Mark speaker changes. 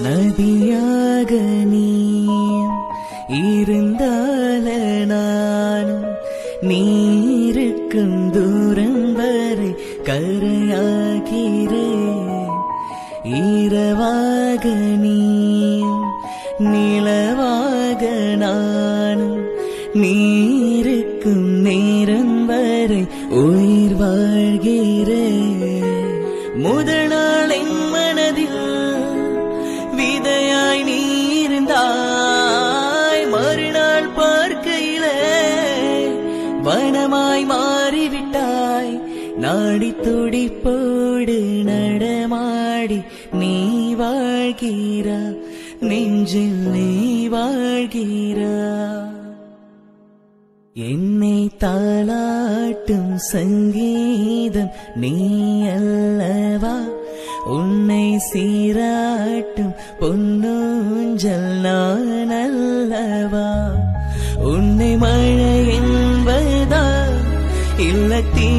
Speaker 1: நதியாக நீ இருந்தால நானும் நீருக்கும் தூரம் வரை கரையாகிறேன். இரவாக நீ நிலவாக நானும் நீருக்கும் நேரம் வரை உயிர் வாழ்கிறேன். முதல் நாள் என் மனதில் விதையாய் நீ இருந்தாய். மறுநாள் பார்க்கையிலே வனமாய் மாறிவிட்டாய். நாடி துடிப்போடு நடமாடி நீ வாழ்கிறா, நெஞ்சில் நீ வாழ்கிறா. என்னை தாளாட்டும் சங்கீதம் நீ அல்லவா, உன்னை சீராட்டும் பொன்னூஞ்சல் நான் அல்லவா. உன்னை மழை என்பதா இல்ல தீ